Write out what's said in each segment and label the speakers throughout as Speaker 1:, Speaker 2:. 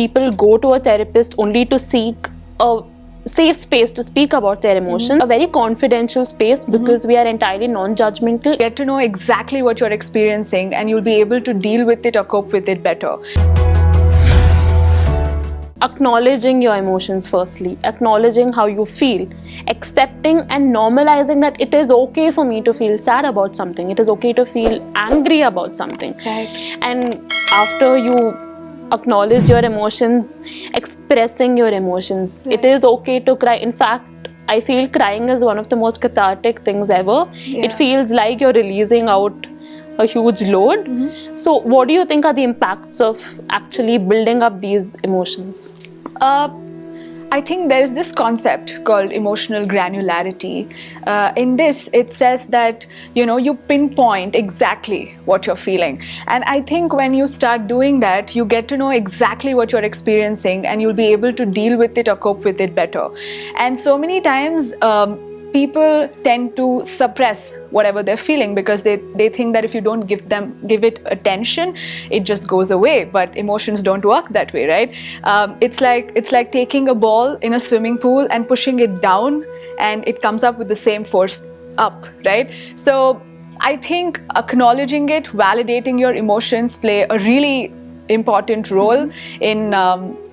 Speaker 1: people go to a therapist only to seek a safe space to speak about their emotions, a very confidential space, because we are entirely non-judgmental.
Speaker 2: Get to know exactly what you're experiencing and you'll be able to deal with it or cope with it better.
Speaker 1: Acknowledging your emotions firstly, acknowledging how you feel, accepting and normalizing that it is okay for me to feel sad about something, it is okay to feel angry about something.
Speaker 2: Right.
Speaker 1: And after you acknowledge your emotions, expressing your emotions. Right. It is okay to cry. In fact, I feel crying is one of the most cathartic things ever. Yeah. It feels like you're releasing out a huge load. So what do you think are the impacts of actually building up these emotions?
Speaker 2: I think there is this concept called emotional granularity. In this, it says that, you pinpoint exactly what you're feeling. And I think when you start doing that, you get to know exactly what you're experiencing and you'll be able to deal with it or cope with it better. And so many times, people tend to suppress whatever they're feeling because they think that if you don't give it attention, it just goes away. But emotions don't work that way, right? It's like taking a ball in a swimming pool and pushing it down, and it comes up with the same force up, right? So I think acknowledging it, validating your emotions play a really important role in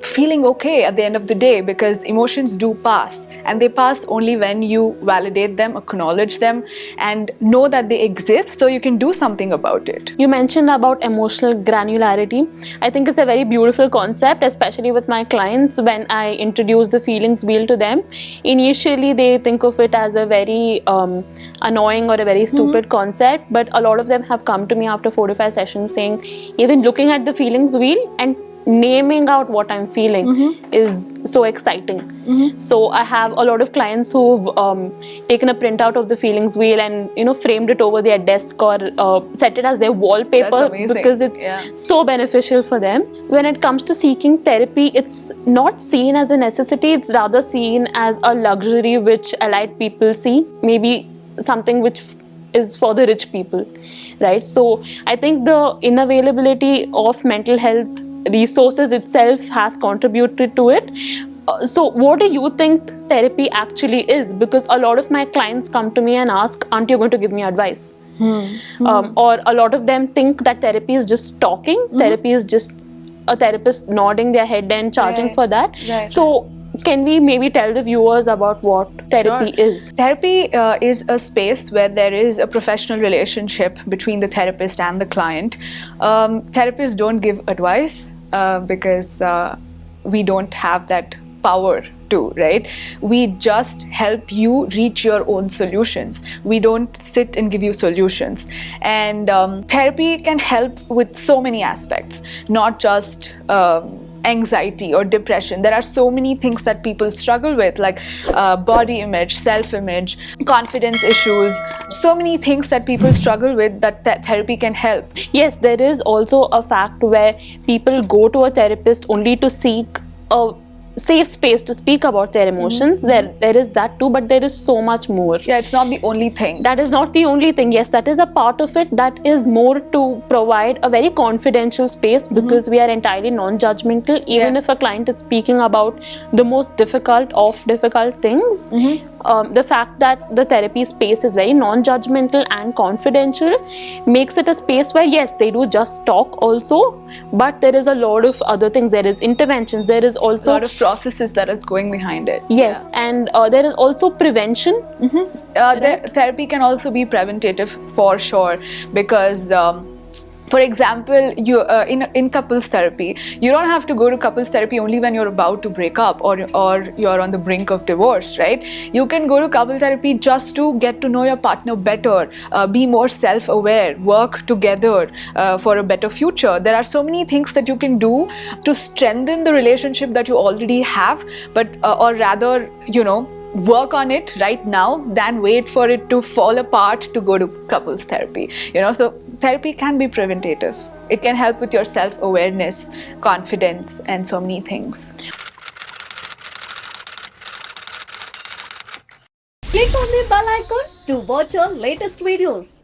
Speaker 2: feeling okay at the end of the day, because emotions do pass, and they pass only when you validate them, acknowledge them, and know that they exist so you can do something about it.
Speaker 1: You mentioned about emotional granularity. I think it's a very beautiful concept, especially with my clients. When I introduce the feelings wheel to them, initially they think of it as a very annoying or a very stupid concept, but a lot of them have come to me after 4 to 5 sessions saying, even looking at the feelings wheel and naming out what I'm feeling is so exciting. So I have a lot of clients who've taken a printout of the feelings wheel and framed it over their desk or set it as their wallpaper because it's so beneficial for them. When it comes to seeking therapy, it's not seen as a necessity, it's rather seen as a luxury which allied people see, maybe something which is for the rich people, right? So I think the unavailability of mental health resources itself has contributed to it. So what do you think therapy actually is? Because a lot of my clients come to me and ask, aren't you going to give me advice? Or a lot of them think that therapy is just talking, therapy is just a therapist nodding their head and charging for that. So can we maybe tell the viewers about what therapy is?
Speaker 2: Therapy is a space where there is a professional relationship between the therapist and the client. Therapists don't give advice because we don't have that power to, right? We just help you reach your own solutions. We don't sit and give you solutions. And therapy can help with so many aspects, not just anxiety or depression. There are so many things that people struggle with, like body image, self-image, confidence issues, so many things that people struggle with that therapy can help.
Speaker 1: Yes, there is also a fact where people go to a therapist only to seek a safe space to speak about their emotions. There is that too, but there is so much more.
Speaker 2: Yeah, it's not the only thing.
Speaker 1: That is not the only thing. Yes, that is a part of it. That is more to provide a very confidential space, because we are entirely non-judgmental. Even if a client is speaking about the most difficult of difficult things, the fact that the therapy space is very non-judgmental and confidential makes it a space where, yes, they do just talk also, but there is a lot of other things. There is interventions, there is also
Speaker 2: a lot of processes that is going behind it.
Speaker 1: Yes, and there is also prevention.
Speaker 2: Therapy can also be preventative for sure, because for example, you in couples therapy, you don't have to go to couples therapy only when you're about to break up or you're on the brink of divorce, right? You can go to couple therapy just to get to know your partner better, be more self-aware, work together for a better future. There are so many things that you can do to strengthen the relationship that you already have, but or rather, work on it right now than wait for it to fall apart to go to couples therapy. So therapy can be preventative. It can help with your self-awareness, confidence, and so many things.
Speaker 3: Click on the bell icon to watch our latest videos.